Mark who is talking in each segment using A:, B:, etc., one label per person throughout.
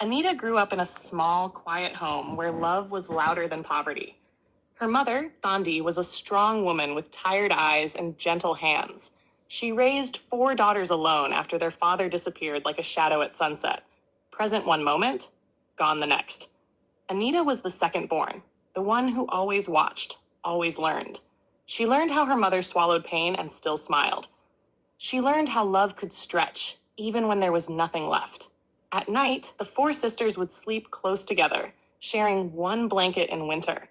A: Anita grew up in a small, quiet home where love was louder than poverty. Her mother, Thandi, was a strong woman with tired eyes and gentle hands. She raised four daughters alone after their father disappeared like a shadow at sunset. Present one moment, gone the next. Anita was the second born, the one who always watched, always learned. She learned how her mother swallowed pain and still smiled. She learned how love could stretch, even when there was nothing left. At night, the four sisters would sleep close together, sharing one blanket in winter.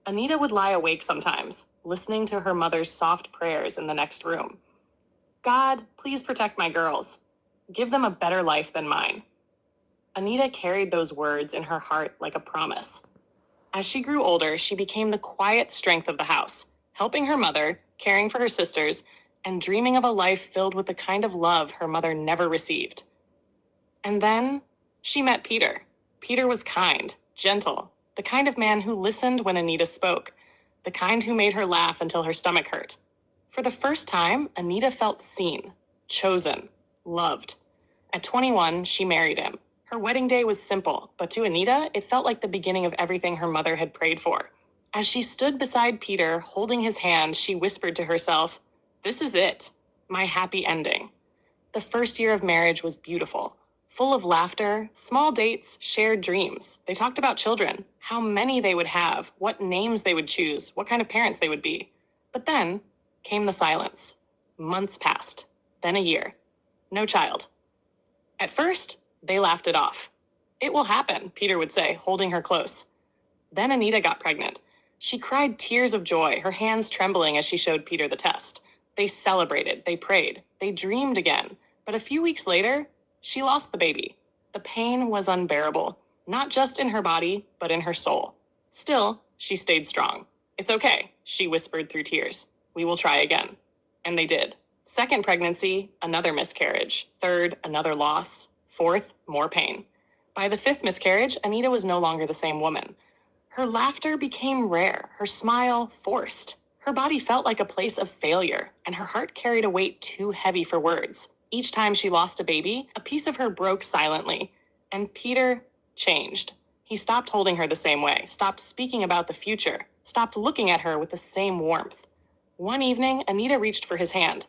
A: Anita would lie awake sometimes, listening to her mother's soft prayers in the next room. God, please protect my girls. Give them a better life than mine. Anita carried those words in her heart like a promise. As she grew older, she became the quiet strength of the house, helping her mother, caring for her sisters, and dreaming of a life filled with the kind of love her mother never received. And then she met Peter. Peter was kind, gentle, the kind of man who listened when Anita spoke, the kind who made her laugh until her stomach hurt. For the first time, Anita felt seen, chosen, loved. At 21, she married him. Her wedding day was simple, but to Anita, it felt like the beginning of everything her mother had prayed for. As she stood beside Peter, holding his hand, she whispered to herself, "This is it, my happy ending." The first year of marriage was beautiful, full of laughter, small dates, shared dreams. They talked about children, how many they would have, what names they would choose, what kind of parents they would be. But then came the silence. Months passed, then a year. No child. At first, they laughed it off. "It will happen," Peter would say, holding her close. Then Anita got pregnant. She cried tears of joy, her hands trembling as she showed Peter the test. They celebrated, they prayed, they dreamed again. But a few weeks later, she lost the baby. The pain was unbearable, not just in her body, but in her soul. Still, she stayed strong. "It's okay," she whispered through tears. "We will try again." And they did. Second pregnancy, another miscarriage. Third, another loss. Fourth, more pain. By the fifth miscarriage, Anita was no longer the same woman. Her laughter became rare, her smile forced. Her body felt like a place of failure, and her heart carried a weight too heavy for words. Each time she lost a baby, a piece of her broke silently, and Peter changed. He stopped holding her the same way, stopped speaking about the future, stopped looking at her with the same warmth. One evening, Anita reached for his hand.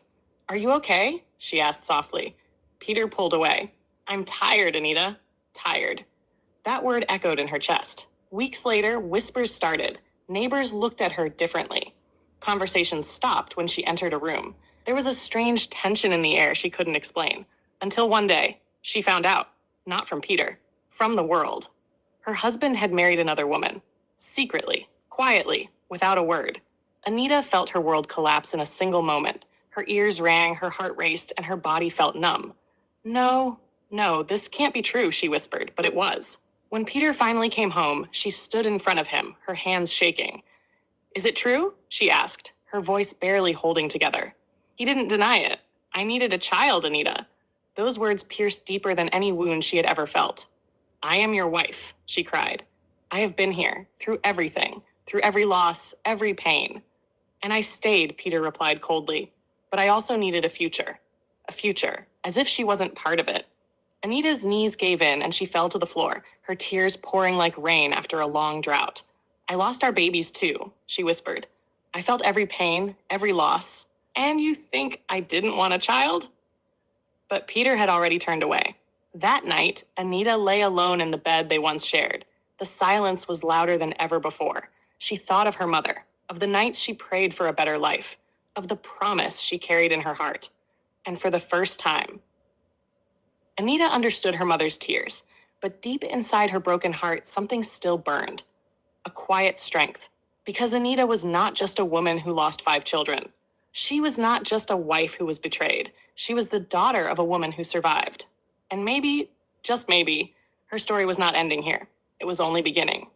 A: "Are you okay?" she asked softly. Peter pulled away. "I'm tired, Anita. Tired." That word echoed in her chest. Weeks later, whispers started. Neighbors looked at her differently. Conversations stopped when she entered a room. There was a strange tension in the air she couldn't explain. Until one day, she found out. Not from Peter. From the world. Her husband had married another woman. Secretly, quietly, without a word. Anita felt her world collapse in a single moment. Her ears rang, her heart raced, and her body felt numb. "No, no, this can't be true," she whispered, but it was. When Peter finally came home, she stood in front of him, her hands shaking. "Is it true?" she asked, her voice barely holding together. He didn't deny it. "I needed a child, Anita." Those words pierced deeper than any wound she had ever felt. "I am your wife," she cried. "I have been here, through everything, through every loss, every pain." "And I stayed," Peter replied coldly. "But I also needed a future. A future, as if she wasn't part of it." Anita's knees gave in and she fell to the floor, her tears pouring like rain after a long drought. "I lost our babies too," she whispered. "I felt every pain, every loss. And you think I didn't want a child?" But Peter had already turned away. That night, Anita lay alone in the bed they once shared. The silence was louder than ever before. She thought of her mother, of the nights she prayed for a better life, of the promise she carried in her heart. And for the first time, Anita understood her mother's tears, but deep inside her broken heart, something still burned. A quiet strength. Because Anita was not just a woman who lost 5 children. She was not just a wife who was betrayed. She was the daughter of a woman who survived. And maybe, just maybe, her story was not ending here. It was only beginning.